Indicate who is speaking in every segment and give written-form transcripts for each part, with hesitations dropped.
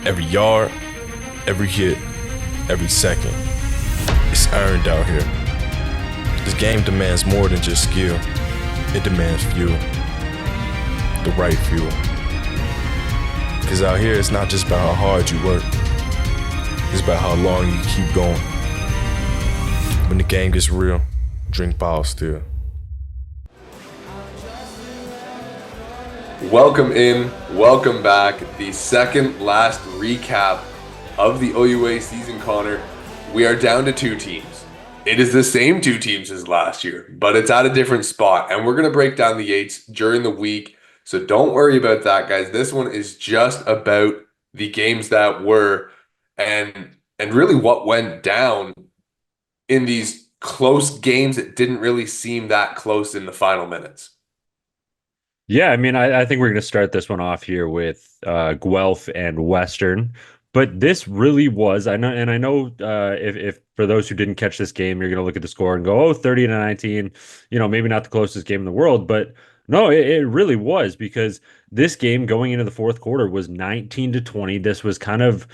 Speaker 1: Every yard, every hit, every second. It's earned out here. This game demands more than just skill. It demands fuel. The right fuel. Because out here, it's not just about how hard you work. It's about how long you keep going. When the game gets real, drink BioSteel.
Speaker 2: Welcome in, welcome back. The second last recap of the OUA season, Connor. We are down to two teams. It is the same two teams as last year, but it's at a different spot. And we're going to break down the Yates during the week. So don't worry about that, guys. This one is just about the games that were and really what went down in these close games that didn't really seem that close in the final minutes.
Speaker 3: Yeah, I think we're going to start this one off here with Guelph and Western. But this really was, I know if for those who didn't catch this game, you're going to look at the score and go, oh, 30-19, maybe not the closest game in the world. But no, it really was, because this game going into the fourth quarter was 19-20. This was kind of,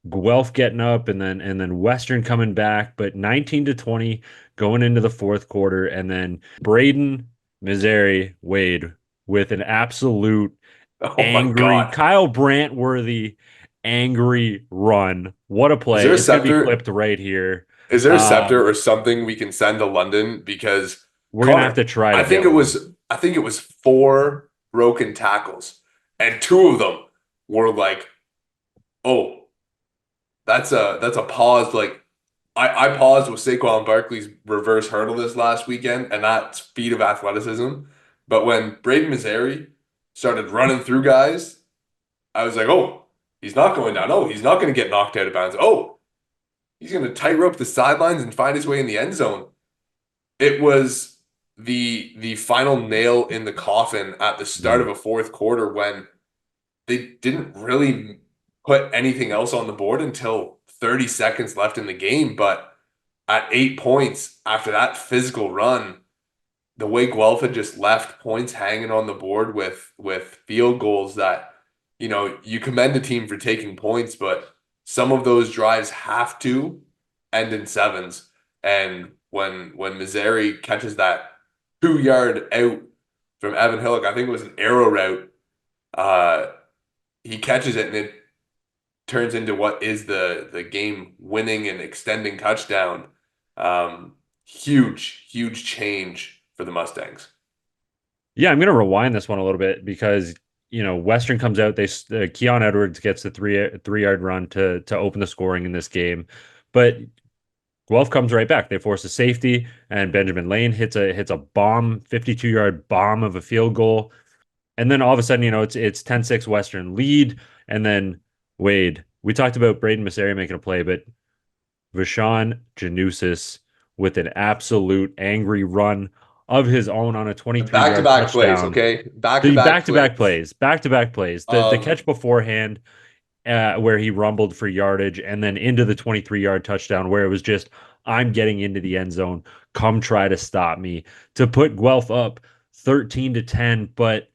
Speaker 3: Guelph getting up and then Western coming back, but 19-20 going into the fourth quarter. And then Braden, Missouri, Wade with an absolute
Speaker 2: Oh my
Speaker 3: angry
Speaker 2: God.
Speaker 3: Kyle Brandt worthy angry run. What a
Speaker 2: Is
Speaker 3: play.
Speaker 2: there a
Speaker 3: It's going to be
Speaker 2: scepter?
Speaker 3: clipped right here.
Speaker 2: Is there a scepter
Speaker 3: Um,
Speaker 2: or something we can send to London? Because
Speaker 3: we're going to have
Speaker 2: Connor,
Speaker 3: to try
Speaker 2: I
Speaker 3: to
Speaker 2: think
Speaker 3: get
Speaker 2: it
Speaker 3: one.
Speaker 2: was I think it was four broken tackles, and two of them were like, oh, that's a pause. Like I paused with Saquon Barkley's reverse hurdle this last weekend, and that speed of athleticism. But when Braden Missouri started running through guys, I was like, oh, he's not going down. Oh, he's not going to get knocked out of bounds. Oh, he's going to tightrope the sidelines and find his way in the end zone. It was the final nail in the coffin at the start of
Speaker 3: Mm.
Speaker 2: a fourth quarter when they didn't really put anything else on the board until 30 seconds left in the game. But at 8 points after that physical run, the way Guelph had just left points hanging on the board with field goals that, you commend the team for taking points, but some of those drives have to end in sevens. And when Missouri catches that 2 yard out from Evan Hillock, I think it was an arrow route. Uh, he catches it and it turns into what is the game winning and extending touchdown. Huge change for the Mustangs.
Speaker 3: Yeah, I'm going to rewind this one a little bit because Western comes out. Keon Edwards gets the three-yard run to open the scoring in this game, but Guelph comes right back. They force a safety, and Benjamin Lane hits a bomb, 52-yard bomb of a field goal. And then all of a sudden, it's 10-6 Western lead. And then Wade, we talked about Braden Missouri making a play, but Vashon Janusis with an absolute angry run of his own on a 23-yard
Speaker 2: Back-to-back plays,
Speaker 3: touchdown.
Speaker 2: okay?
Speaker 3: The
Speaker 2: Back-to-back
Speaker 3: back-to-back
Speaker 2: plays.
Speaker 3: plays, back-to-back plays. The
Speaker 2: Um,
Speaker 3: catch beforehand, where he rumbled for yardage, and then into the 23-yard touchdown where it was just, I'm getting into the end zone. Come try to stop me, to put Guelph up 13-10. But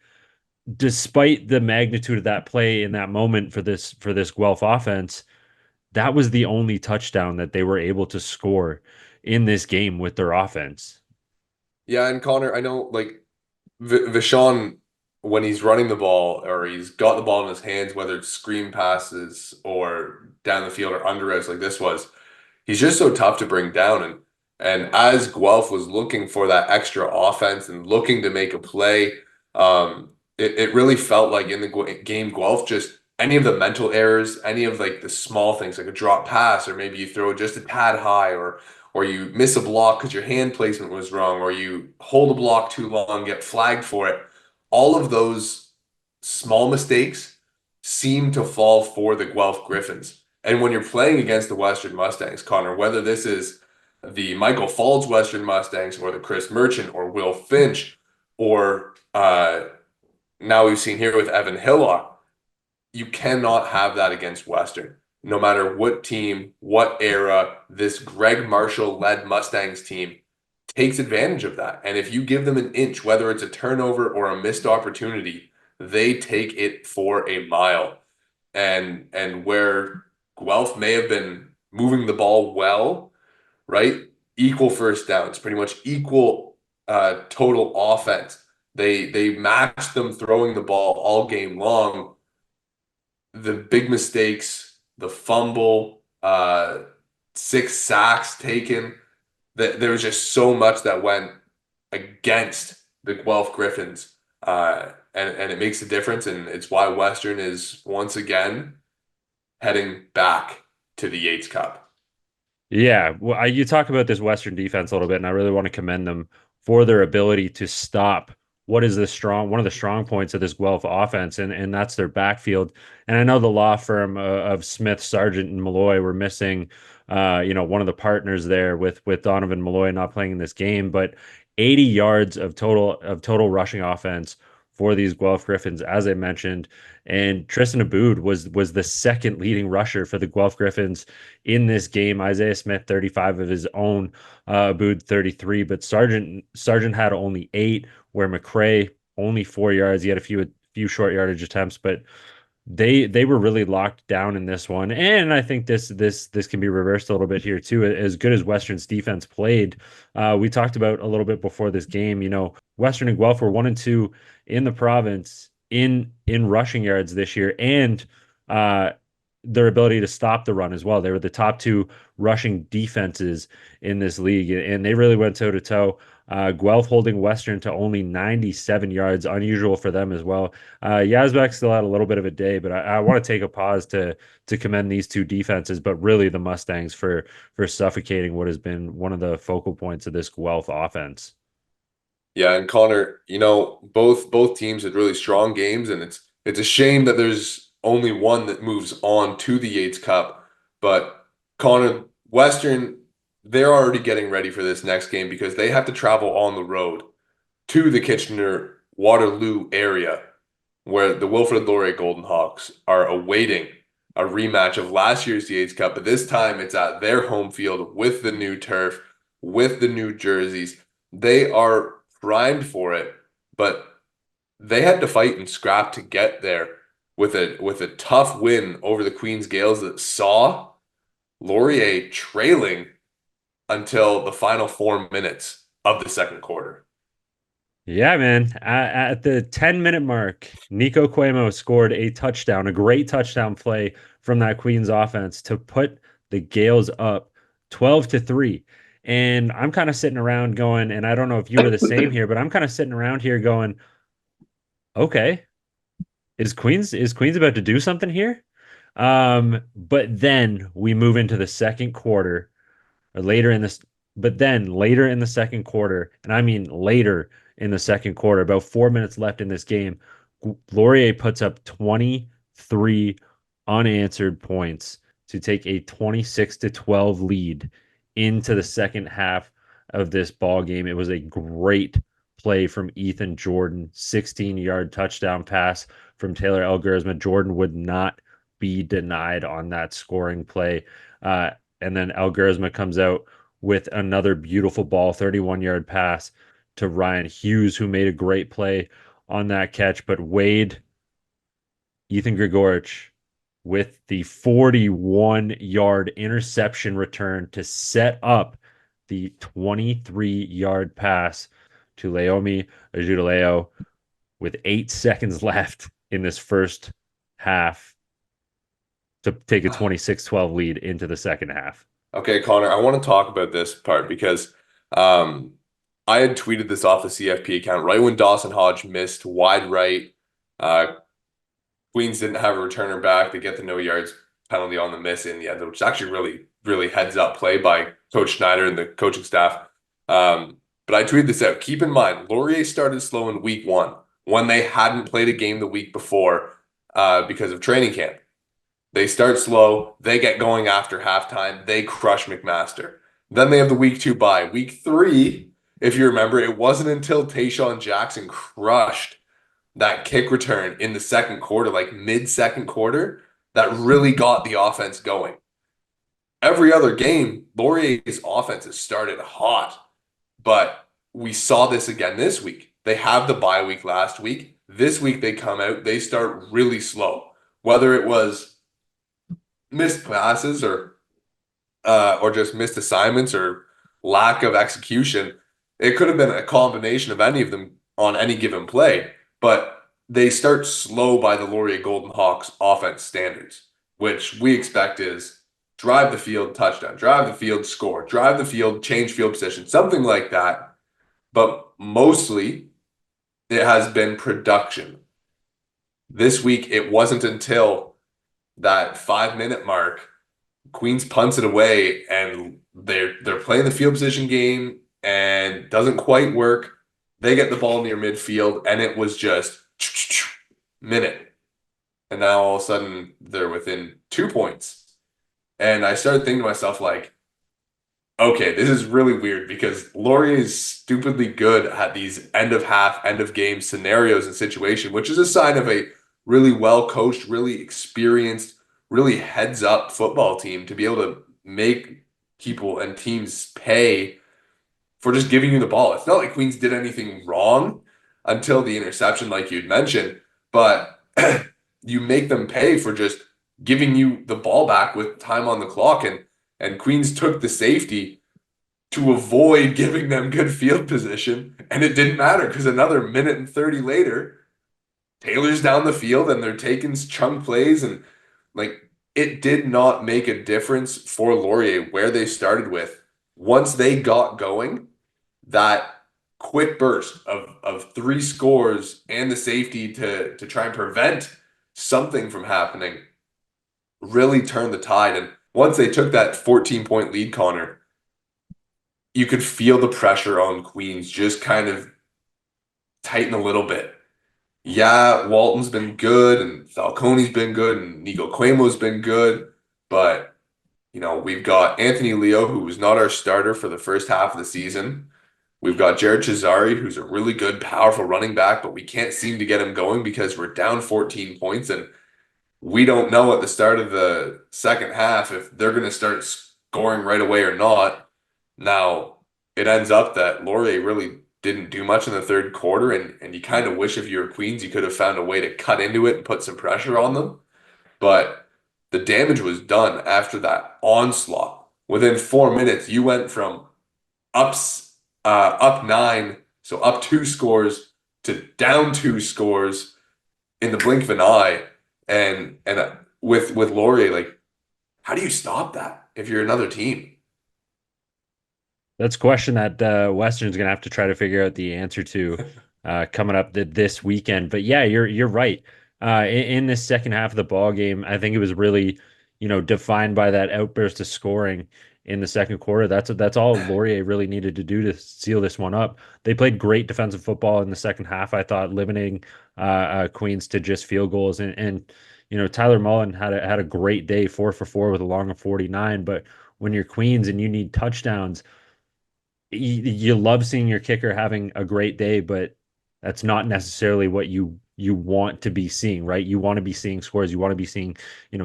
Speaker 3: despite the magnitude of that play in that moment for this Guelph offense, that was the only touchdown that they were able to score in this game with their offense.
Speaker 2: yeah, and Connor, I know like Vashon, when he's running the ball or he's got the ball in his hands, whether it's screen passes or down the field or under routes like this was, he's just so tough to bring down. And as Guelph was looking for that extra offense and looking to make a play, it really felt like in the game, Guelph just any of the mental errors, any of like the small things like a drop pass, or maybe you throw just a tad high, or you miss a block because your hand placement was wrong, or you hold a block too long, get flagged for it. All of those small mistakes seem to fall for the Guelph Griffins. And when you're playing against the Western Mustangs, Connor, whether this is the Michael Falls Western Mustangs or the Chris Merchant or Will Finch or now we've seen here with Evan Hillock, you cannot have that against Western. No matter what team, what era, this Greg Marshall-led Mustangs team takes advantage of that. And if you give them an inch, whether it's a turnover or a missed opportunity, they take it for a mile. and where Guelph may have been moving the ball well, right? Equal first downs, pretty much equal total offense. They matched them throwing the ball all game long. The big mistakes, the fumble, 6 sacks taken. There was just so much that went against the Guelph Griffins, and it makes a difference, and it's why Western is once again heading back to the Yates Cup.
Speaker 3: Yeah, well, you talk about this Western defense a little bit, and I really want to commend them for their ability to stop what is one of the strong points of this Guelph offense, and that's their backfield. And I know the law firm of Smith, Sargent, and Malloy were missing, one of the partners there with Donovan Malloy not playing in this game, but 80 yards of total rushing offense for these Guelph Griffins, as I mentioned. And Tristan Aboud was the second leading rusher for the Guelph Griffins in this game. Isaiah Smith 35 of his own, Aboud 33, but Sargent had only 8, where McCray only 4 yards. He had a few short yardage attempts, but they were really locked down in this one. And I think this can be reversed a little bit here too. As good as Western's defense played, we talked about a little bit before this game. Western and Guelph were 1-2 in the province in rushing yards this year, and their ability to stop the run as well. They were the top 2 rushing defenses in this league, and they really went toe to toe. Guelph holding Western to only 97 yards, unusual for them as well. Yazbek still had a little bit of a day, but I want to take a pause to commend these 2 defenses, but really the Mustangs for suffocating what has been one of the focal points of this Guelph offense.
Speaker 2: Yeah, and Connor, both teams had really strong games, and it's a shame that there's only one that moves on to the Yates Cup. But Connor, Western, they're already getting ready for this next game because they have to travel on the road to the Kitchener-Waterloo area, where the Wilfrid Laurier Golden Hawks are awaiting a rematch of last year's Yates Cup. But this time it's at their home field with the new turf, with the new jerseys. They are primed for it, but they had to fight and scrap to get there with a tough win over the Queen's Gales that saw Laurier trailing until the final 4 minutes of the second quarter.
Speaker 3: Yeah, man. At the 10-minute mark, Nico Cuomo scored a touchdown, a great touchdown play from that Queens offense to put the Gales up 12-3. And I'm kind of sitting around going, and I don't know if you were the same here, but I'm kind of sitting around here going, okay, is Queens about to do something here? But then we move into the second quarter, or later in this, but then later in the second quarter, and I mean later in the second quarter, about 4 minutes left in this game, Laurier puts up 23 unanswered points to take a 26-12 lead into the second half of this ball game. It was a great play from Ethan Jordan, 16-yard touchdown pass from Taylor Elgersma. Jordan would not be denied on that scoring play. And then Elgersma comes out with another beautiful ball, 31-yard pass to Ryan Hughes, who made a great play on that catch. But Ethan Grigorich with the 41-yard interception return to set up the 23-yard pass to Leomi Ajudaleo with 8 seconds left in this first half to take a 26-12 lead into the second half.
Speaker 2: Okay, Connor, I want to talk about this part because I had tweeted this off the CFP account right when Dawson Hodge missed wide right. Queens didn't have a returner back. They get the no yards penalty on the miss in the end, which is actually really, really heads up play by Coach Schneider and the coaching staff. But I tweeted this out. Keep in mind, Laurier started slow in week 1 when they hadn't played a game the week before because of training camp. They start slow. They get going after halftime. They crush McMaster. Then they have the week 2 bye. Week 3, if you remember, it wasn't until Tayshaun Jackson crushed that kick return in the second quarter, like mid-second quarter, that really got the offense going. Every other game, Laurier's offense has started hot, but we saw this again this week. They have the bye week last week. This week they come out, they start really slow. whether it was missed passes or just missed assignments or lack of execution. It could have been a combination of any of them on any given play, but they start slow by the Laurier Golden Hawks offense standards, which we expect is drive the field, touchdown, drive the field, score, drive the field, change field position, something like that. But mostly it has been production. This week, it wasn't until that 5 minute mark Queens punts it away and they're playing the field position game and doesn't quite work. They get the ball near midfield and it was just minute. And now all of a sudden they're within 2 points. And I started thinking to myself, like, okay, this is really weird because Laurier is stupidly good at these end of half, end of game scenarios and situation, which is a sign of a really well coached, really experienced, really heads up football team to be able to make people and teams pay for just giving you the ball. It's not like Queens did anything wrong until the interception, like you'd mentioned, but you make them pay for just giving you the ball back with time on the clock. And Queens took the safety to avoid giving them good field position. And it didn't matter because another minute and 30 later, Taylor's down the field and they're taking chunk plays. And like it did not make a difference for Laurier where they started with. Once they got going, that quick burst of 3 scores and the safety to try and prevent something from happening really turned the tide. And once they took that 14-point lead, Connor, you could feel the pressure on Queens just kind of tighten a little bit. Yeah, Walton's been good and Falcone's been good and Nico Cuemo's been good, but we've got Anthony Leo, who was not our starter for the first half of the season. We've got Jared Cesari, who's a really good, powerful running back, but we can't seem to get him going because we're down 14 points and we don't know at the start of the second half if they're going to start scoring right away or not. Now, it ends up that Laurier really didn't do much in the third quarter, and you kind of wish if you were Queens, you could have found a way to cut into it and put some pressure on them. But the damage was done after that onslaught. Within 4 minutes, you went from up 9, so up 2 scores to down 2 scores in the blink of an eye. And with Laurier, like, how do you stop that if you're another team?
Speaker 3: That's a question that Western's gonna have to try to figure out the answer to coming up this weekend. But yeah, you're right. In this second half of the ball game, I think it was really, defined by that outburst of scoring in the second quarter. That's all Laurier really needed to do to seal this one up. They played great defensive football in the second half. I thought limiting Queens to just field goals and Tyler Mullen had a great day, 4 for 4 with a long of 49. But when you're Queens and you need touchdowns, you love seeing your kicker having a great day, but that's not necessarily what you want to be seeing, right? You want to be seeing scores, you want to be seeing,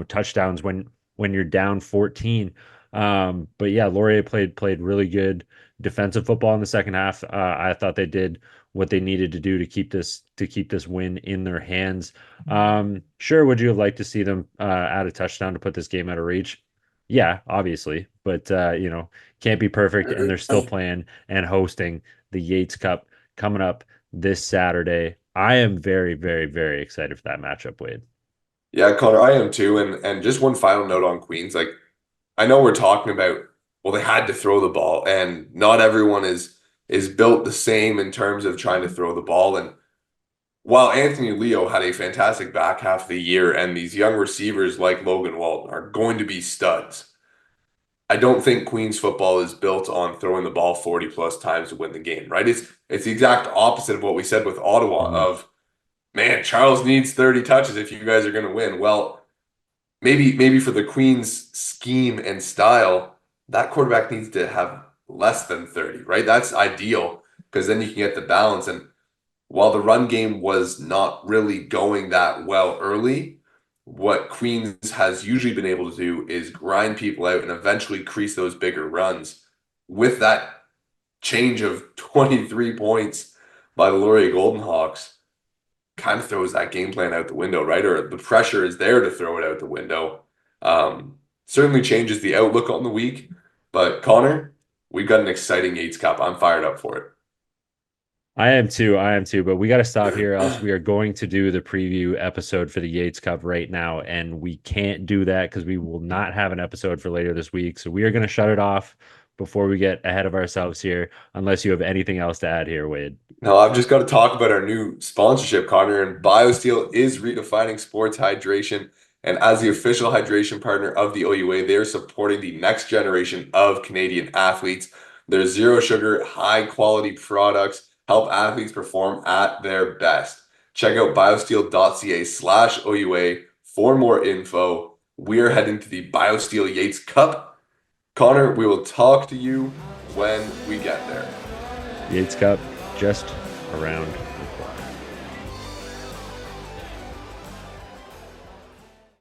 Speaker 3: touchdowns when you're down 14. But yeah, Laurier played really good defensive football in the second half. I thought they did what they needed to do to keep this win in their hands. Sure, would you have liked to see them add a touchdown to put this game out of reach? Yeah, obviously, but can't be perfect, and they're still playing and hosting the Yates Cup coming up this Saturday. I am very, very, very excited for that matchup, Wade.
Speaker 2: Yeah, Connor, I am too. And just one final note on Queens. Like, I know we're talking about, well, they had to throw the ball, and not everyone is built the same in terms of trying to throw the ball. And while Anthony Leo had a fantastic back half of the year, and these young receivers like Logan Walton are going to be studs, I don't think Queens football is built on throwing the ball 40 plus times to win the game, right? It's the exact opposite of what we said with Ottawa of, man, Charles needs 30 touches if you guys are going to win. Well, maybe for the Queens scheme and style, that quarterback needs to have less than 30, right? That's ideal because then you can get the balance. And while the run game was not really going that well early, what Queens has usually been able to do is grind people out and eventually crease those bigger runs. With that change of 23 points by the Laurier Golden Hawks, kind of throws that game plan out the window, right? Or the pressure is there to throw it out the window. Certainly changes the outlook on the week. But Connor, we've got an exciting Yates Cup. I'm fired up for it.
Speaker 3: I am too. I am too. But we got to stop here, else we are going to do the preview episode for the Yates Cup right now, and we can't do that because we will not have an episode for later this week. So we are going to shut it off before we get ahead of ourselves here, unless you have anything else to add here, Wade.
Speaker 2: Now, I've just got to talk about our new sponsorship, Connor, and BioSteel is redefining sports hydration. And as the official hydration partner of the OUA, they're supporting the next generation of Canadian athletes. Their zero sugar, high quality products help athletes perform at their best. Check out biosteel.ca/OUA for more info. We are heading to the BioSteel Yates Cup. Connor, we will talk to you when we get there.
Speaker 3: Yates Cup just around